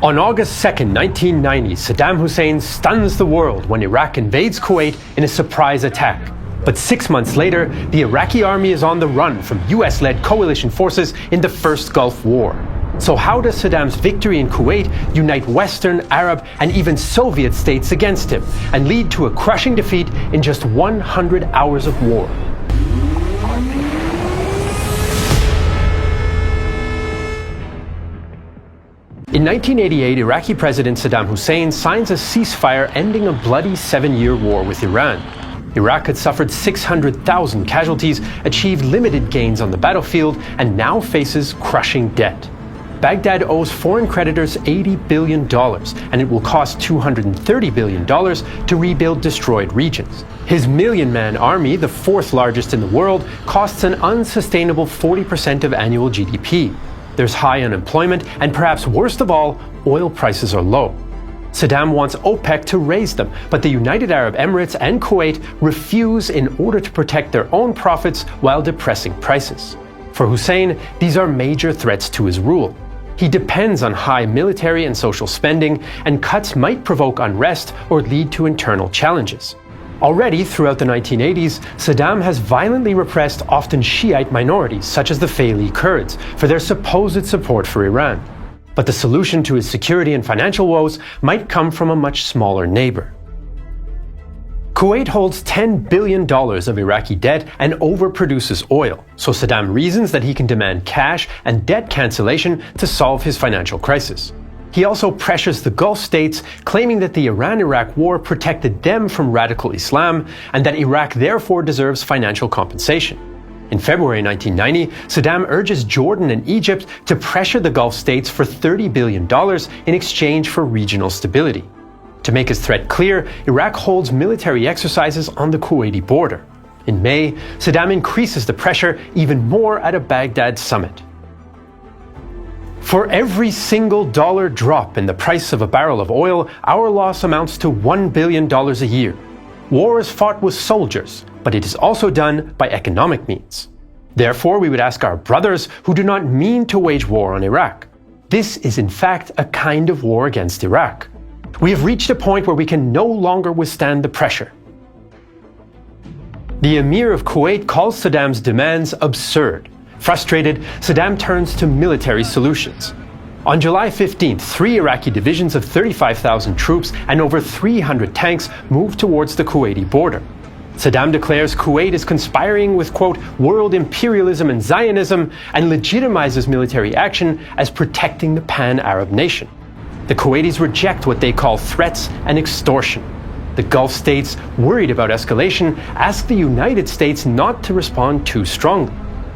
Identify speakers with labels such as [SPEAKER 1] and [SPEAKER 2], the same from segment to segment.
[SPEAKER 1] On August 2nd, 1990, Saddam Hussein stuns the world when Iraq invades Kuwait in a surprise attack. But 6 months later, the Iraqi army is on the run from US-led coalition forces in the First Gulf War. So how does Saddam's victory in Kuwait unite Western, Arab, and even Soviet states against him, and lead to a crushing defeat in just 100 hours of war? In 1988, Iraqi President Saddam Hussein signs a ceasefire ending a bloody 7-year war with Iran. Iraq had suffered 600,000 casualties, achieved limited gains on the battlefield, and now faces crushing debt. Baghdad owes foreign creditors $80 billion, and it will cost $230 billion to rebuild destroyed regions. His million-man army, the fourth largest in the world, costs an unsustainable 40% of annual GDP. There's high unemployment, and perhaps worst of all, oil prices are low. Saddam wants OPEC to raise them, but the United Arab Emirates and Kuwait refuse in order to protect their own profits while depressing prices. For Hussein, these are major threats to his rule. He depends on high military and social spending, and cuts might provoke unrest or lead to internal challenges. Already, throughout the 1980s, Saddam has violently repressed often Shiite minorities, such as the Faili Kurds, for their supposed support for Iran. But the solution to his security and financial woes might come from a much smaller neighbor. Kuwait holds $10 billion of Iraqi debt and overproduces oil, so Saddam reasons that he can demand cash and debt cancellation to solve his financial crisis. He also pressures the Gulf states, claiming that the Iran-Iraq war protected them from radical Islam and that Iraq therefore deserves financial compensation. In February 1990, Saddam urges Jordan and Egypt to pressure the Gulf states for $30 billion in exchange for regional stability. To make his threat clear, Iraq holds military exercises on the Kuwaiti border. In May, Saddam increases the pressure even more at a Baghdad summit. For every single dollar drop in the price of a barrel of oil, our loss amounts to $1 billion a year. War is fought with soldiers, but it is also done by economic means. Therefore, we would ask our brothers who do not mean to wage war on Iraq. This is in fact a kind of war against Iraq. We have reached a point where we can no longer withstand the pressure. The Emir of Kuwait calls Saddam's demands absurd. Frustrated, Saddam turns to military solutions. On July 15th, 3 Iraqi divisions of 35,000 troops and over 300 tanks moved towards the Kuwaiti border. Saddam declares Kuwait is conspiring with, quote, world imperialism and Zionism, and legitimizes military action as protecting the pan-Arab nation. The Kuwaitis reject what they call threats and extortion. The Gulf states, worried about escalation, ask the United States not to respond too strongly.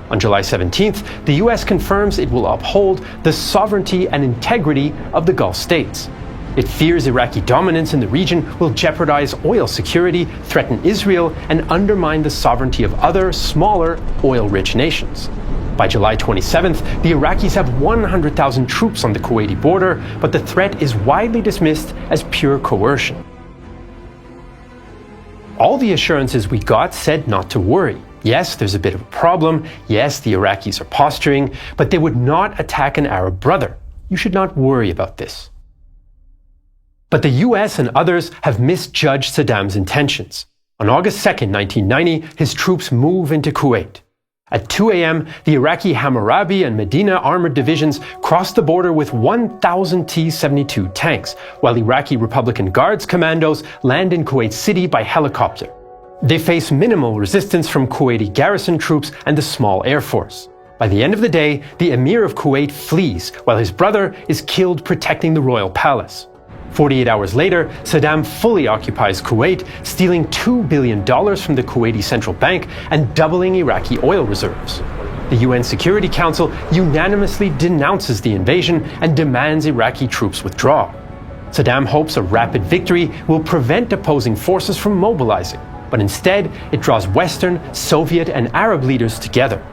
[SPEAKER 1] On July 17th, the US confirms it will uphold the sovereignty and integrity of the Gulf states. It fears Iraqi dominance in the region will jeopardize oil security, threaten Israel, and undermine the sovereignty of other, smaller, oil-rich nations. By July 27th, the Iraqis have 100,000 troops on the Kuwaiti border, but the threat is widely dismissed as pure coercion. All the assurances we got said not to worry. Yes, there's a bit of a problem. Yes, the Iraqis are posturing, but they would not attack an Arab brother. You should not worry about this. But the US and others have misjudged Saddam's intentions. On August 2nd, 1990, his troops move into Kuwait. At 2 a.m., the Iraqi Hammurabi and Medina armored divisions cross the border with 1,000 T-72 tanks, while Iraqi Republican Guards commandos land in Kuwait City by helicopter. They face minimal resistance from Kuwaiti garrison troops and the small air force. By the end of the day, the Emir of Kuwait flees, while his brother is killed protecting the royal palace. 48 hours later, Saddam fully occupies Kuwait, stealing $2 billion from the Kuwaiti Central Bank and doubling Iraqi oil reserves. The UN Security Council unanimously denounces the invasion and demands Iraqi troops withdraw. Saddam hopes a rapid victory will prevent opposing forces from mobilizing, but instead it draws Western, Soviet, and Arab leaders together.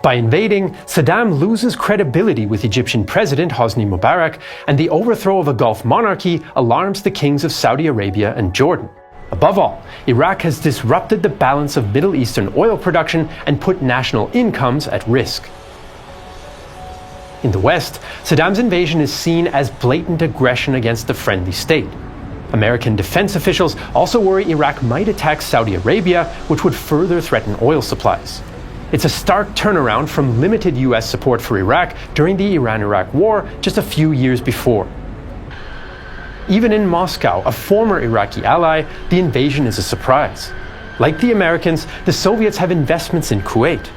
[SPEAKER 1] By invading, Saddam loses credibility with Egyptian President Hosni Mubarak, and the overthrow of a Gulf monarchy alarms the kings of Saudi Arabia and Jordan. Above all, Iraq has disrupted the balance of Middle Eastern oil production and put national incomes at risk. In the West, Saddam's invasion is seen as blatant aggression against a friendly state. American defense officials also worry Iraq might attack Saudi Arabia, which would further threaten oil supplies. It's a stark turnaround from limited US support for Iraq during the Iran-Iraq War just a few years before. Even in Moscow, a former Iraqi ally, the invasion is a surprise. Like the Americans, the Soviets have investments in Kuwait.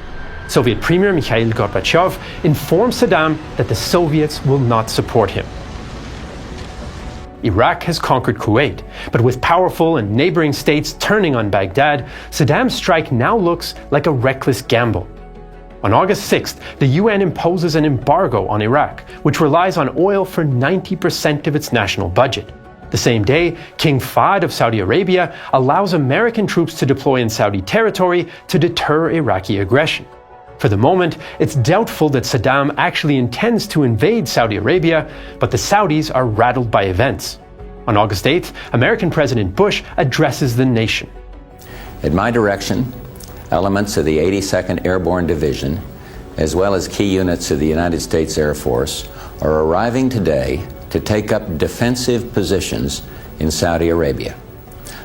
[SPEAKER 1] Soviet Premier Mikhail Gorbachev informed Saddam that the Soviets will not support him. Iraq has conquered Kuwait, but with powerful and neighboring states turning on Baghdad, Saddam's strike now looks like a reckless gamble. On August 6th, the UN imposes an embargo on Iraq, which relies on oil for 90% of its national budget. The same day, King Fahd of Saudi Arabia allows American troops to deploy in Saudi territory to deter Iraqi aggression. For the moment, it's doubtful that Saddam actually intends to invade Saudi Arabia, but the Saudis are rattled by events. On August 8th, American President Bush addresses the nation.
[SPEAKER 2] At my direction, elements of the 82nd Airborne Division, as well as key units of the United States Air Force, are arriving today to take up defensive positions in Saudi Arabia.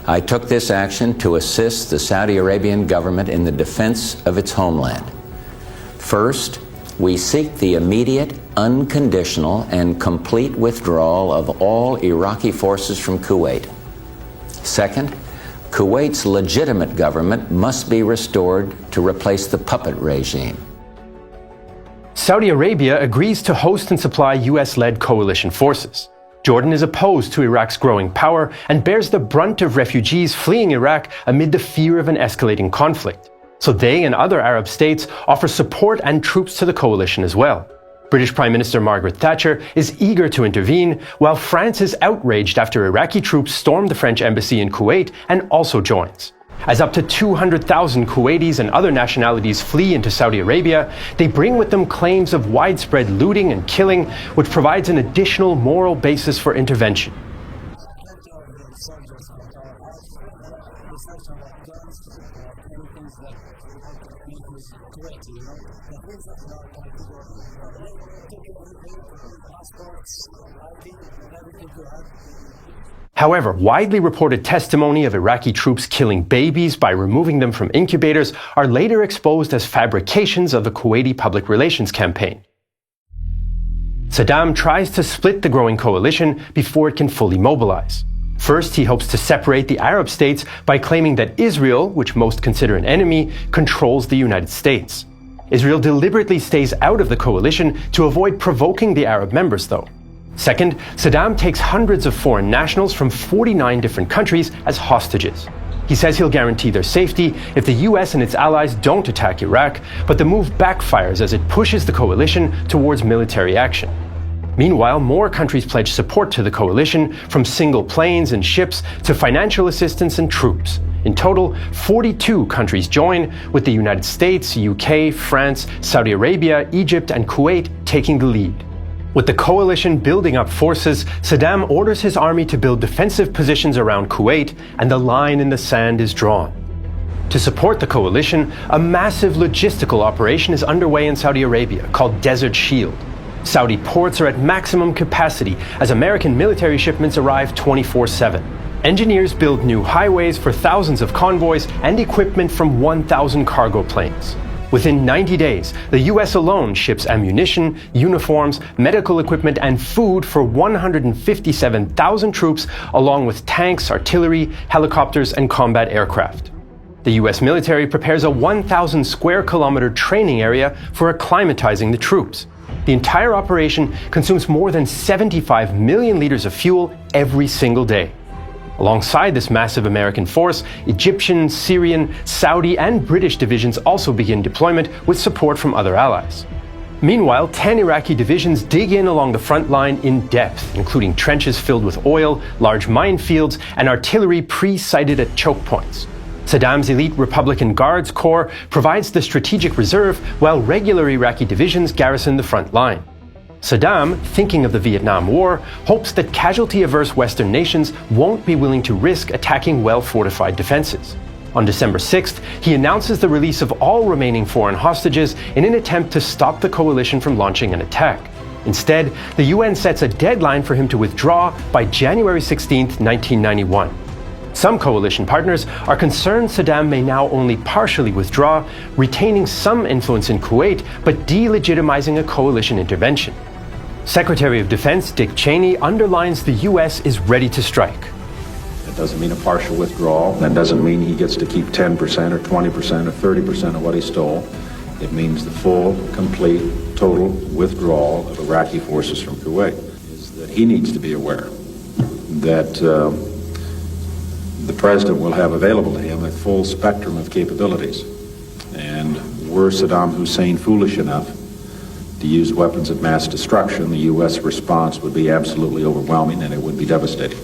[SPEAKER 2] I took this action to assist the Saudi Arabian government in the defense of its homeland. First, we seek the immediate, unconditional, and complete withdrawal of all Iraqi forces from Kuwait. Second, Kuwait's legitimate government must be restored to replace the puppet regime.
[SPEAKER 1] Saudi Arabia agrees to host and supply US-led coalition forces. Jordan is opposed to Iraq's growing power and bears the brunt of refugees fleeing Iraq amid the fear of an escalating conflict. So they and other Arab states offer support and troops to the coalition as well. British Prime Minister Margaret Thatcher is eager to intervene, while France is outraged after Iraqi troops stormed the French embassy in Kuwait and also joins. As up to 200,000 Kuwaitis and other nationalities flee into Saudi Arabia, they bring with them claims of widespread looting and killing, which provides an additional moral basis for intervention. However, widely reported testimony of Iraqi troops killing babies by removing them from incubators are later exposed as fabrications of the Kuwaiti public relations campaign. Saddam tries to split the growing coalition before it can fully mobilize. First, he hopes to separate the Arab states by claiming that Israel, which most consider an enemy, controls the United States. Israel deliberately stays out of the coalition to avoid provoking the Arab members, though. Second, Saddam takes hundreds of foreign nationals from 49 different countries as hostages. He says he'll guarantee their safety if the US and its allies don't attack Iraq, but the move backfires as it pushes the coalition towards military action. Meanwhile, more countries pledge support to the coalition, from single planes and ships to financial assistance and troops. In total, 42 countries join, with the United States, UK, France, Saudi Arabia, Egypt, and Kuwait taking the lead. With the coalition building up forces, Saddam orders his army to build defensive positions around Kuwait, and the line in the sand is drawn. To support the coalition, a massive logistical operation is underway in Saudi Arabia called Desert Shield. Saudi ports are at maximum capacity as American military shipments arrive 24/7. Engineers build new highways for thousands of convoys and equipment from 1,000 cargo planes. Within 90 days, the US alone ships ammunition, uniforms, medical equipment, and food for 157,000 troops, along with tanks, artillery, helicopters, and combat aircraft. The US military prepares a 1,000 square kilometer training area for acclimatizing the troops. The entire operation consumes more than 75 million liters of fuel every single day. Alongside this massive American force, Egyptian, Syrian, Saudi, and British divisions also begin deployment with support from other allies. Meanwhile, 10 Iraqi divisions dig in along the front line in depth, including trenches filled with oil, large minefields, and artillery pre-sighted at choke points. Saddam's elite Republican Guards Corps provides the strategic reserve, while regular Iraqi divisions garrison the front line. Saddam, thinking of the Vietnam War, hopes that casualty-averse Western nations won't be willing to risk attacking well-fortified defenses. On December 6th, he announces the release of all remaining foreign hostages in an attempt to stop the coalition from launching an attack. Instead, the UN sets a deadline for him to withdraw by January 16, 1991. Some coalition partners are concerned Saddam may now only partially withdraw, retaining some influence in Kuwait, but delegitimizing a coalition intervention. Secretary of Defense Dick Cheney underlines the U.S. is ready to strike.
[SPEAKER 3] That doesn't mean a partial withdrawal. That doesn't mean he gets to keep 10% or 20% or 30% of what he stole. It means the full, complete, total withdrawal of Iraqi forces from Kuwait. Is that he needs to be aware that the president will have available to him a full spectrum of capabilities. And were Saddam Hussein foolish enough to use weapons of mass destruction, the U.S. response would be absolutely overwhelming and it would be devastating.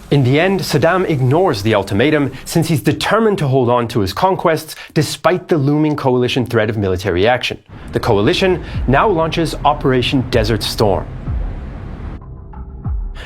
[SPEAKER 1] In the end, Saddam ignores the ultimatum since he's determined to hold on to his conquests despite the looming coalition threat of military action. The coalition now launches Operation Desert Storm.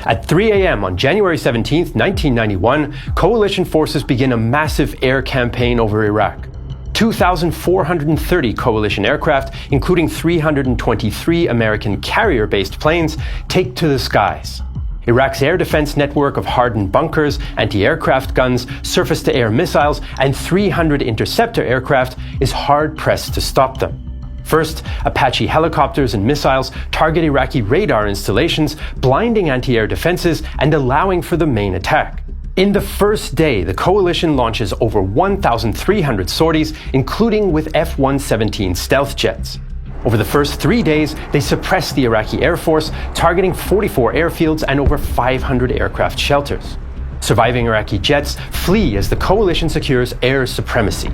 [SPEAKER 1] At 3 a.m. on January 17, 1991, coalition forces begin a massive air campaign over Iraq. 2,430 coalition aircraft, including 323 American carrier-based planes, take to the skies. Iraq's air defense network of hardened bunkers, anti-aircraft guns, surface-to-air missiles, and 300 interceptor aircraft is hard-pressed to stop them. First, Apache helicopters and missiles target Iraqi radar installations, blinding anti-air defenses and allowing for the main attack. In the first day, the coalition launches over 1,300 sorties, including with F-117 stealth jets. Over the first 3 days, they suppress the Iraqi Air Force, targeting 44 airfields and over 500 aircraft shelters. Surviving Iraqi jets flee as the coalition secures air supremacy.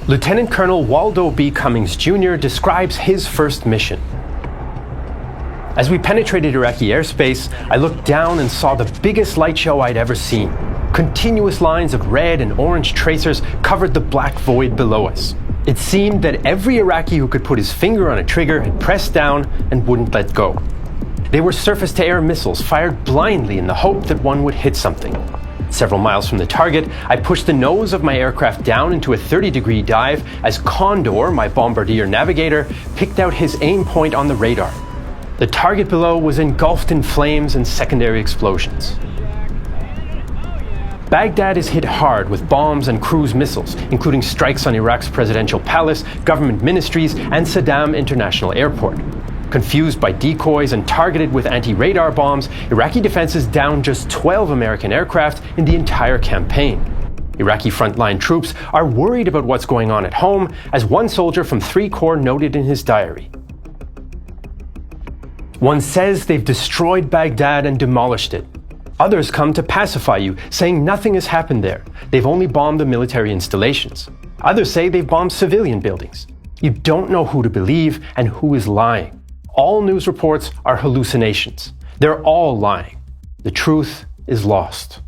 [SPEAKER 1] Lieutenant Colonel Waldo B. Cummings Jr. describes his first mission. As we penetrated Iraqi airspace, I looked down and saw the biggest light show I'd ever seen. Continuous lines of red and orange tracers covered the black void below us. It seemed that every Iraqi who could put his finger on a trigger had pressed down and wouldn't let go. They were surface-to-air missiles fired blindly in the hope that one would hit something. Several miles from the target, I pushed the nose of my aircraft down into a 30-degree dive as Condor, my bombardier navigator, picked out his aim point on the radar. The target below was engulfed in flames and secondary explosions. Baghdad is hit hard with bombs and cruise missiles, including strikes on Iraq's presidential palace, government ministries, and Saddam International Airport. Confused by decoys and targeted with anti-radar bombs, Iraqi defenses downed just 12 American aircraft in the entire campaign. Iraqi frontline troops are worried about what's going on at home, as one soldier from 3 Corps noted in his diary. One says they've destroyed Baghdad and demolished it. Others come to pacify you, saying nothing has happened there. They've only bombed the military installations. Others say they've bombed civilian buildings. You don't know who to believe and who is lying. All news reports are hallucinations. They're all lying. The truth is lost.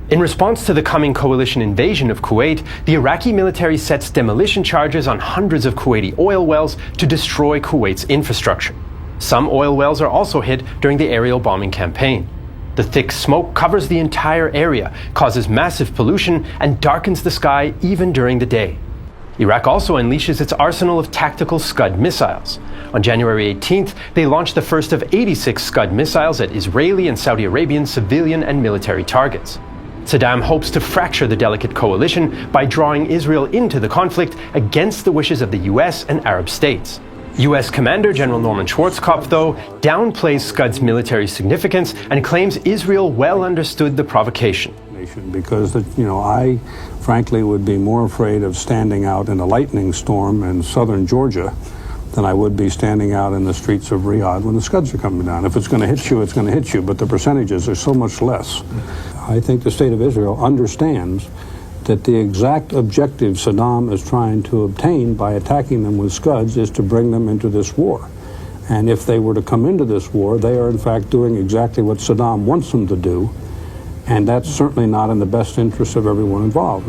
[SPEAKER 1] In response to the coming coalition invasion of Kuwait, the Iraqi military sets demolition charges on hundreds of Kuwaiti oil wells to destroy Kuwait's infrastructure. Some oil wells are also hit during the aerial bombing campaign. The thick smoke covers the entire area, causes massive pollution, and darkens the sky even during the day. Iraq also unleashes its arsenal of tactical Scud missiles. On January 18th, they launched the first of 86 Scud missiles at Israeli and Saudi Arabian civilian and military targets. Saddam hopes to fracture the delicate coalition by drawing Israel into the conflict against the wishes of the US and Arab states. US Commander General Norman Schwarzkopf, though, downplays Scud's military significance and claims Israel well understood the provocation.
[SPEAKER 4] Because, I frankly would be more afraid of standing out in a lightning storm in southern Georgia than I would be standing out in the streets of Riyadh when the Scuds are coming down. If it's going to hit you, it's going to hit you, but the percentages are so much less. I think the state of Israel understands that the exact objective Saddam is trying to obtain by attacking them with Scuds is to bring them into this war. And if they were to come into this war, they are in fact doing exactly what Saddam wants them to do, and that's certainly not in the best interest of everyone involved.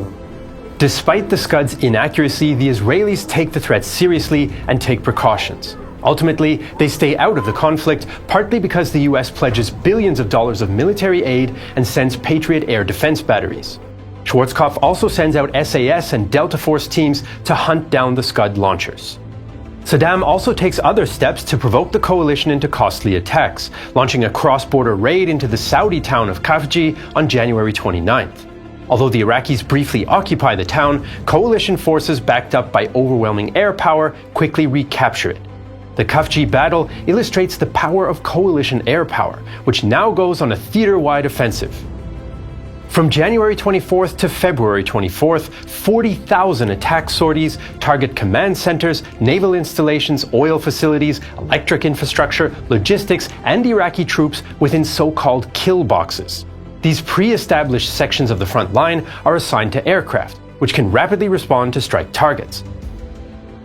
[SPEAKER 1] Despite the Scud's inaccuracy, the Israelis take the threat seriously and take precautions. Ultimately, they stay out of the conflict, partly because the US pledges billions of dollars of military aid and sends Patriot air defense batteries. Schwarzkopf also sends out SAS and Delta Force teams to hunt down the Scud launchers. Saddam also takes other steps to provoke the coalition into costly attacks, launching a cross-border raid into the Saudi town of Khafji on January 29th. Although the Iraqis briefly occupy the town, coalition forces backed up by overwhelming air power quickly recapture it. The Khafji battle illustrates the power of coalition air power, which now goes on a theater-wide offensive. From January 24th to February 24th, 40,000 attack sorties target command centers, naval installations, oil facilities, electric infrastructure, logistics, and Iraqi troops within so-called kill boxes. These pre-established sections of the front line are assigned to aircraft, which can rapidly respond to strike targets.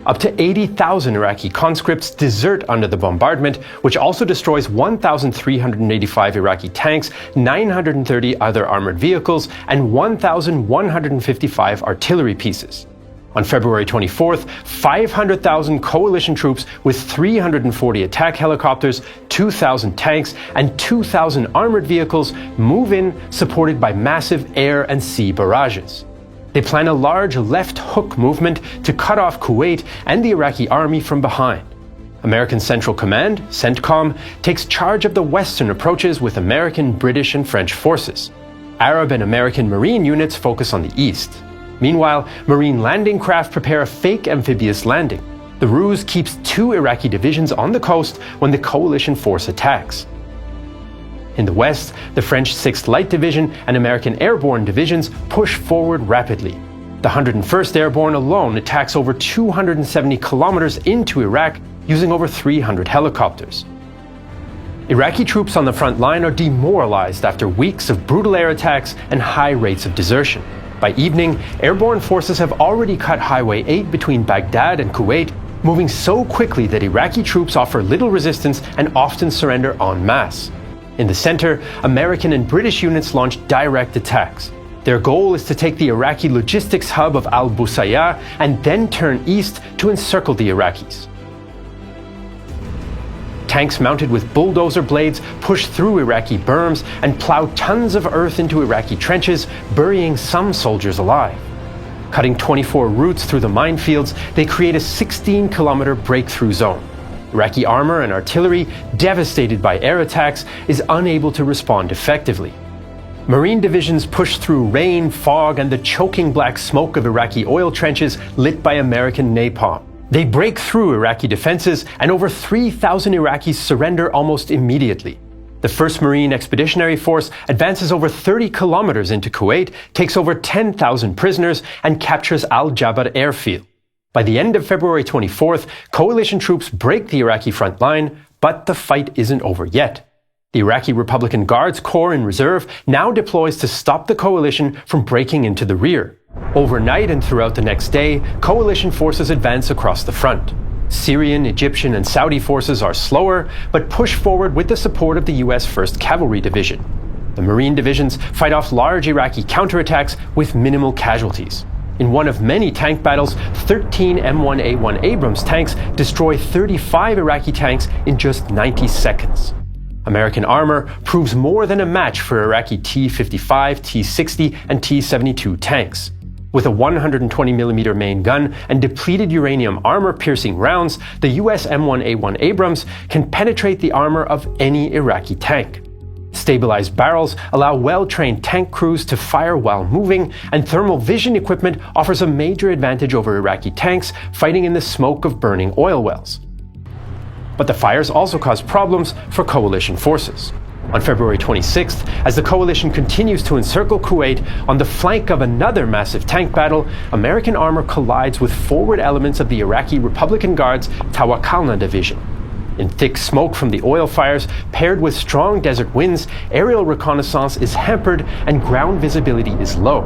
[SPEAKER 1] Up to 80,000 Iraqi conscripts desert under the bombardment, which also destroys 1,385 Iraqi tanks, 930 other armored vehicles, and 1,155 artillery pieces. On February 24th, 500,000 coalition troops with 340 attack helicopters, 2,000 tanks, and 2,000 armored vehicles move in, supported by massive air and sea barrages. They plan a large left hook movement to cut off Kuwait and the Iraqi army from behind. American Central Command, CENTCOM, takes charge of the western approaches with American, British, and French forces. Arab and American Marine units focus on the east. Meanwhile, Marine landing craft prepare a fake amphibious landing. The ruse keeps 2 Iraqi divisions on the coast when the coalition force attacks. In the west, the French 6th Light Division and American Airborne Divisions push forward rapidly. The 101st Airborne alone attacks over 270 kilometers into Iraq using over 300 helicopters. Iraqi troops on the front line are demoralized after weeks of brutal air attacks and high rates of desertion. By evening, airborne forces have already cut Highway 8 between Baghdad and Kuwait, moving so quickly that Iraqi troops offer little resistance and often surrender en masse. In the center, American and British units launch direct attacks. Their goal is to take the Iraqi logistics hub of Al-Busayya and then turn east to encircle the Iraqis. Tanks mounted with bulldozer blades push through Iraqi berms and plow tons of earth into Iraqi trenches, burying some soldiers alive. Cutting 24 routes through the minefields, they create a 16-kilometer breakthrough zone. Iraqi armor and artillery, devastated by air attacks, is unable to respond effectively. Marine divisions push through rain, fog, and the choking black smoke of Iraqi oil trenches lit by American napalm. They break through Iraqi defenses, and over 3,000 Iraqis surrender almost immediately. The 1st Marine Expeditionary Force advances over 30 kilometers into Kuwait, takes over 10,000 prisoners, and captures Al-Jabar airfield. By the end of February 24th, coalition troops break the Iraqi front line, but the fight isn't over yet. The Iraqi Republican Guards Corps in reserve now deploys to stop the coalition from breaking into the rear. Overnight and throughout the next day, coalition forces advance across the front. Syrian, Egyptian, and Saudi forces are slower, but push forward with the support of the U.S. 1st Cavalry Division. The Marine divisions fight off large Iraqi counterattacks with minimal casualties. In one of many tank battles, 13 M1A1 Abrams tanks destroy 35 Iraqi tanks in just 90 seconds. American armor proves more than a match for Iraqi T-55, T-60, and T-72 tanks. With a 120mm main gun and depleted uranium armor-piercing rounds, the US M1A1 Abrams can penetrate the armor of any Iraqi tank. Stabilized barrels allow well-trained tank crews to fire while moving, and thermal vision equipment offers a major advantage over Iraqi tanks fighting in the smoke of burning oil wells. But the fires also cause problems for coalition forces. On February 26th, as the coalition continues to encircle Kuwait, on the flank of another massive tank battle, American armor collides with forward elements of the Iraqi Republican Guards Tawakalna Division. In thick smoke from the oil fires, paired with strong desert winds, aerial reconnaissance is hampered and ground visibility is low.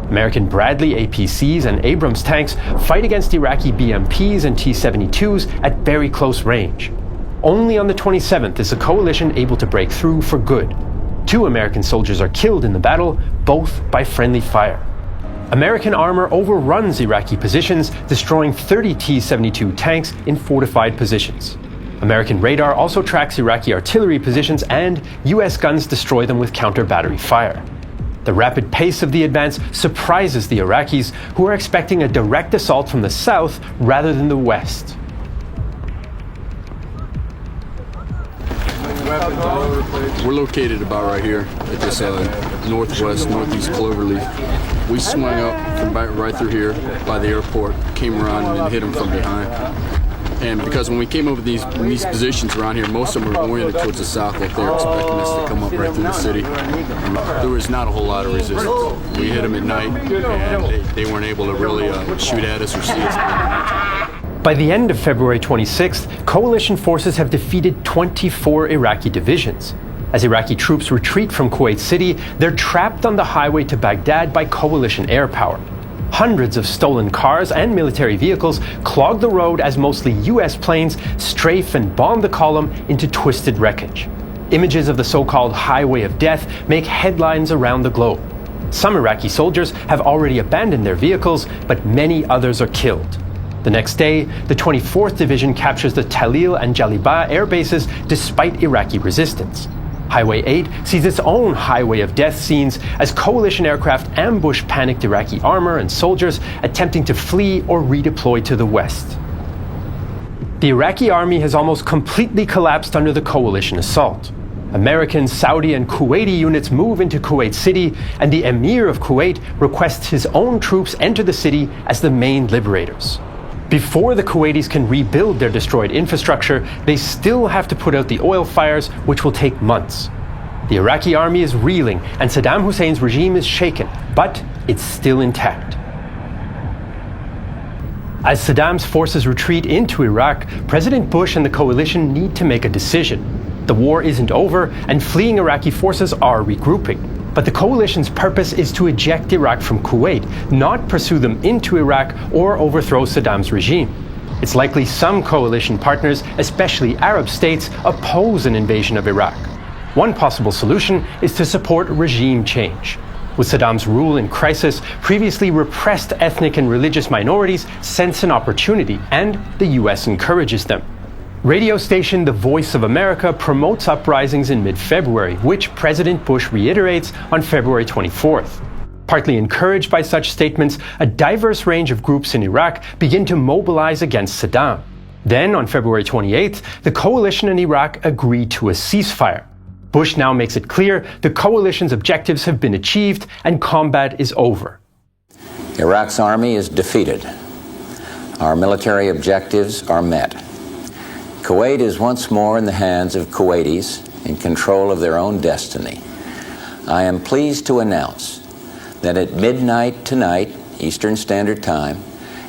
[SPEAKER 1] American Bradley APCs and Abrams tanks fight against Iraqi BMPs and T-72s at very close range. Only on the 27th is the coalition able to break through for good. 2 American soldiers are killed in the battle, both by friendly fire. American armor overruns Iraqi positions, destroying 30 T-72 tanks in fortified positions. American radar also tracks Iraqi artillery positions, and US guns destroy them with counter-battery fire. The rapid pace of the advance surprises the Iraqis, who are expecting a direct assault from the south rather than the west.
[SPEAKER 5] We're located about right here at this northeast cloverleaf. We swung up from right through here by the airport, came around and then hit them from behind. And because when we came over these positions around here, most of them were oriented towards the south, like they were expecting us to come up right through the city. There was not a whole lot of resistance. We hit them at night, and they weren't able to really shoot at us or see us.
[SPEAKER 1] By the end of February 26th, coalition forces have defeated 24 Iraqi divisions. As Iraqi troops retreat from Kuwait City, they're trapped on the highway to Baghdad by coalition air power. Hundreds of stolen cars and military vehicles clog the road as mostly US planes strafe and bomb the column into twisted wreckage. Images of the so-called Highway of Death make headlines around the globe. Some Iraqi soldiers have already abandoned their vehicles, but many others are killed. The next day, the 24th Division captures the Talil and Jalibah air bases despite Iraqi resistance. Highway 8 sees its own highway of death scenes as coalition aircraft ambush panicked Iraqi armor and soldiers attempting to flee or redeploy to the west. The Iraqi army has almost completely collapsed under the coalition assault. American, Saudi, and Kuwaiti units move into Kuwait City, and the Emir of Kuwait requests his own troops enter the city as the main liberators. Before the Kuwaitis can rebuild their destroyed infrastructure, they still have to put out the oil fires, which will take months. The Iraqi army is reeling, and Saddam Hussein's regime is shaken, but it's still intact. As Saddam's forces retreat into Iraq, President Bush and the coalition need to make a decision. The war isn't over, and fleeing Iraqi forces are regrouping. But the coalition's purpose is to eject Iraq from Kuwait, not pursue them into Iraq or overthrow Saddam's regime. It's likely some coalition partners, especially Arab states, oppose an invasion of Iraq. One possible solution is to support regime change. With Saddam's rule in crisis, previously repressed ethnic and religious minorities sense an opportunity, and the US encourages them. Radio station The Voice of America promotes uprisings in mid-February, which President Bush reiterates on February 24th. Partly encouraged by such statements, a diverse range of groups in Iraq begin to mobilize against Saddam. Then, on February 28th, the coalition in Iraq agree to a ceasefire. Bush now makes it clear the coalition's objectives have been achieved and combat is over.
[SPEAKER 2] Iraq's army is defeated. Our military objectives are met. Kuwait is once more in the hands of Kuwaitis in control of their own destiny. I am pleased to announce that at midnight tonight, Eastern Standard Time,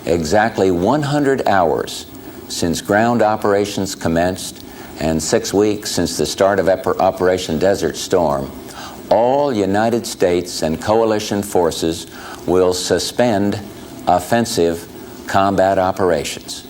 [SPEAKER 2] exactly 100 hours since ground operations commenced and 6 weeks since the start of Operation Desert Storm, all United States and coalition forces will suspend offensive combat operations.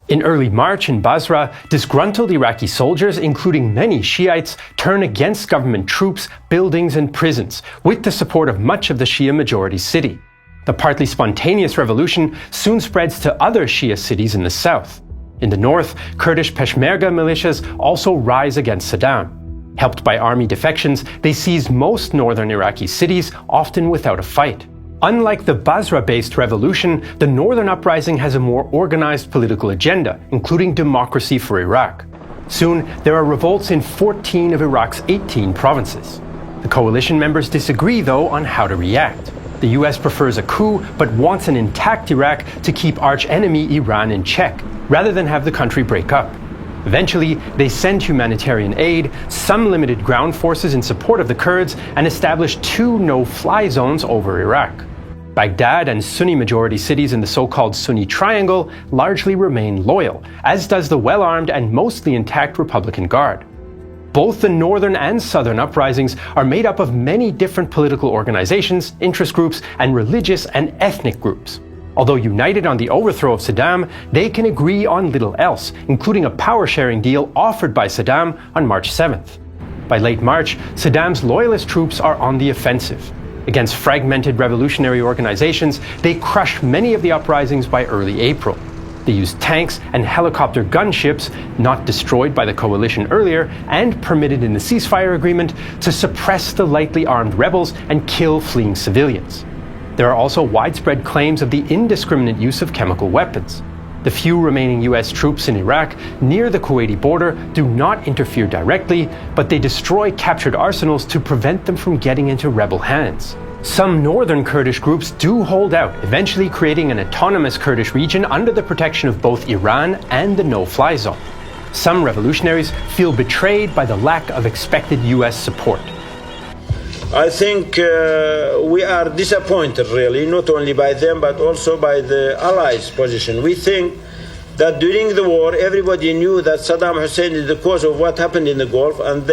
[SPEAKER 1] In early March in Basra, disgruntled Iraqi soldiers, including many Shiites, turn against government troops, buildings, and prisons, with the support of much of the Shia-majority city. The partly spontaneous revolution soon spreads to other Shia cities in the south. In the north, Kurdish Peshmerga militias also rise against Saddam. Helped by army defections, they seize most northern Iraqi cities, often without a fight. Unlike the Basra-based revolution, the northern uprising has a more organized political agenda, including democracy for Iraq. Soon, there are revolts in 14 of Iraq's 18 provinces. The coalition members disagree, though, on how to react. The US prefers a coup, but wants an intact Iraq to keep arch-enemy Iran in check, rather than have the country break up. Eventually, they send humanitarian aid, some limited ground forces in support of the Kurds, and establish 2 no-fly zones over Iraq. Baghdad and Sunni-majority cities in the so-called Sunni Triangle largely remain loyal, as does the well-armed and mostly intact Republican Guard. Both the northern and southern uprisings are made up of many different political organizations, interest groups, and religious and ethnic groups. Although united on the overthrow of Saddam, they can agree on little else, including a power-sharing deal offered by Saddam on March 7th. By late March, Saddam's loyalist troops are on the offensive. Against fragmented revolutionary organizations, they crush many of the uprisings by early April. They use tanks and helicopter gunships, not destroyed by the coalition earlier and permitted in the ceasefire agreement, to suppress the lightly armed rebels and kill fleeing civilians. There are also widespread claims of the indiscriminate use of chemical weapons. The few remaining US troops in Iraq near the Kuwaiti border do not interfere directly, but they destroy captured arsenals to prevent them from getting into rebel hands. Some northern Kurdish groups do hold out, eventually creating an autonomous Kurdish region under the protection of both Iran and the no-fly zone. Some revolutionaries feel betrayed by the lack of expected US support.
[SPEAKER 6] I think we are disappointed, really, not only by them, but also by the Allies' position. We think that during the war, everybody knew that Saddam Hussein is the cause of what happened in the Gulf, and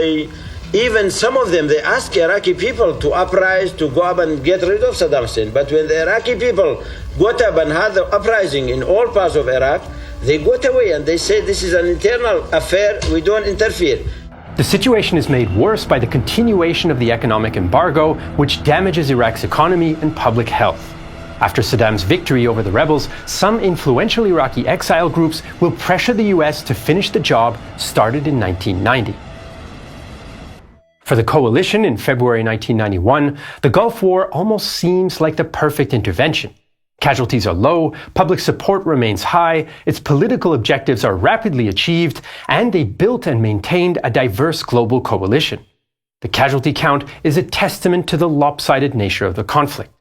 [SPEAKER 6] even some of them, they asked Iraqi people to uprise, to go up and get rid of Saddam Hussein. But when the Iraqi people got up and had the uprising in all parts of Iraq, they got away and they said this is an internal affair, we don't interfere.
[SPEAKER 1] The situation is made worse by the continuation of the economic embargo, which damages Iraq's economy and public health. After Saddam's victory over the rebels, some influential Iraqi exile groups will pressure the US to finish the job started in 1990. For the coalition in February 1991, the Gulf War almost seems like the perfect intervention. Casualties are low, public support remains high, its political objectives are rapidly achieved, and they built and maintained a diverse global coalition. The casualty count is a testament to the lopsided nature of the conflict.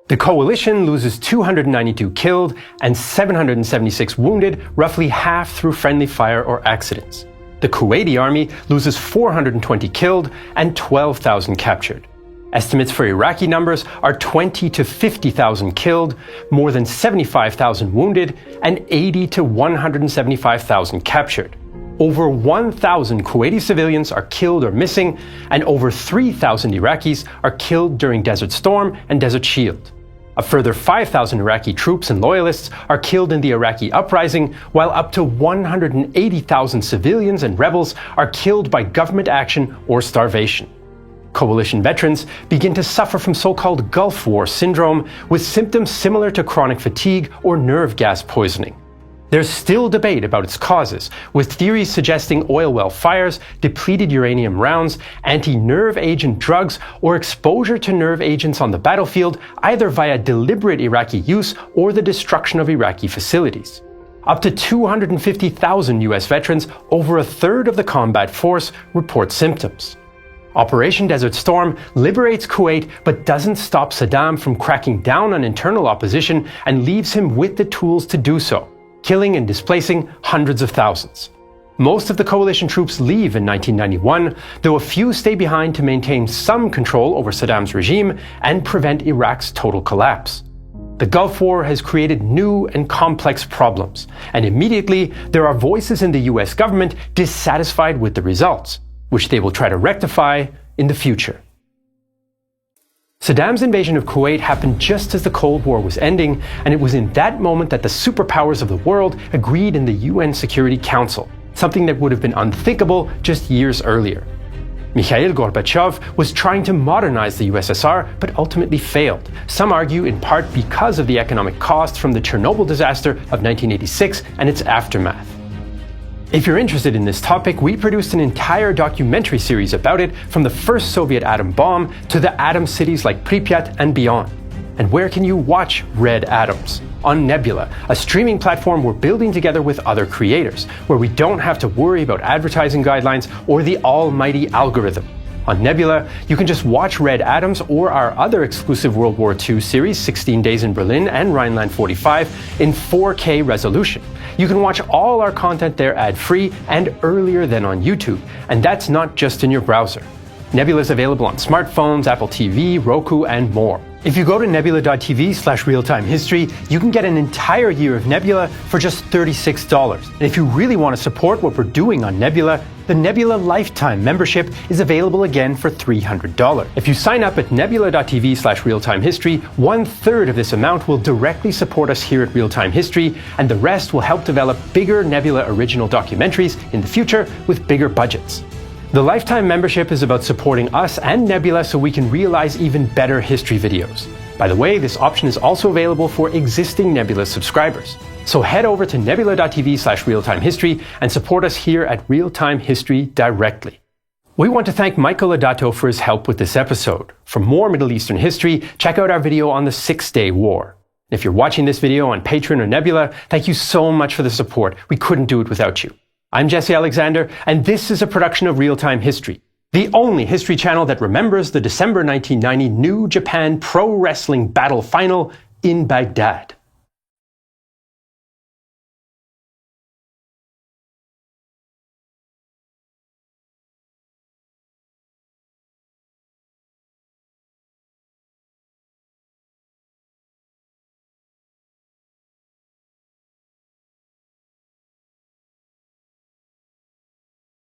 [SPEAKER 1] The coalition loses 292 killed and 776 wounded, roughly half through friendly fire or accidents. The Kuwaiti army loses 420 killed and 12,000 captured. Estimates for Iraqi numbers are 20 to 50,000 killed, more than 75,000 wounded, and 80 to 175,000 captured. Over 1,000 Kuwaiti civilians are killed or missing, and over 3,000 Iraqis are killed during Desert Storm and Desert Shield. A further 5,000 Iraqi troops and loyalists are killed in the Iraqi uprising, while up to 180,000 civilians and rebels are killed by government action or starvation. Coalition veterans begin to suffer from so-called Gulf War syndrome, with symptoms similar to chronic fatigue or nerve gas poisoning. There's still debate about its causes, with theories suggesting oil well fires, depleted uranium rounds, anti-nerve agent drugs, or exposure to nerve agents on the battlefield, either via deliberate Iraqi use or the destruction of Iraqi facilities. Up to 250,000 US veterans, over a third of the combat force, report symptoms. Operation Desert Storm liberates Kuwait but doesn't stop Saddam from cracking down on internal opposition and leaves him with the tools to do so, killing and displacing hundreds of thousands. Most of the coalition troops leave in 1991, though a few stay behind to maintain some control over Saddam's regime and prevent Iraq's total collapse. The Gulf War has created new and complex problems, and immediately there are voices in the US government dissatisfied with the results, which they will try to rectify in the future. Saddam's invasion of Kuwait happened just as the Cold War was ending, and it was in that moment that the superpowers of the world agreed in the UN Security Council, something that would have been unthinkable just years earlier. Mikhail Gorbachev was trying to modernize the USSR, but ultimately failed. Some argue in part because of the economic cost from the Chernobyl disaster of 1986 and its aftermath. If you're interested in this topic, we produced an entire documentary series about it, from the first Soviet atom bomb to the atom cities like Pripyat and beyond. And where can you watch Red Atoms? On Nebula, a streaming platform we're building together with other creators, where we don't have to worry about advertising guidelines or the almighty algorithm. On Nebula, you can just watch Red Atoms or our other exclusive World War II series, 16 Days in Berlin and Rhineland 45, in 4K resolution. You can watch all our content there ad-free and earlier than on YouTube, and that's not just in your browser. Nebula is available on smartphones, Apple TV, Roku, and more. If you go to nebula.tv/realtimehistory, you can get an entire year of Nebula for just $36. And if you really want to support what we're doing on Nebula, the Nebula Lifetime membership is available again for $300. If you sign up at nebula.tv/realtimehistory, 1/3 of this amount will directly support us here at Real Time History, and the rest will help develop bigger Nebula original documentaries in the future with bigger budgets. The Lifetime membership is about supporting us and Nebula so we can realize even better history videos. By the way, this option is also available for existing Nebula subscribers. So head over to nebula.tv/realtimehistory and support us here at Real Time History directly. We want to thank Michael Adato for his help with this episode. For more Middle Eastern history, check out our video on the 6-Day War. If you're watching this video on Patreon or Nebula, thank you so much for the support. We couldn't do it without you. I'm Jesse Alexander, and this is a production of Real Time History, the only history channel that remembers the December 1990 New Japan Pro Wrestling Battle Final in Baghdad.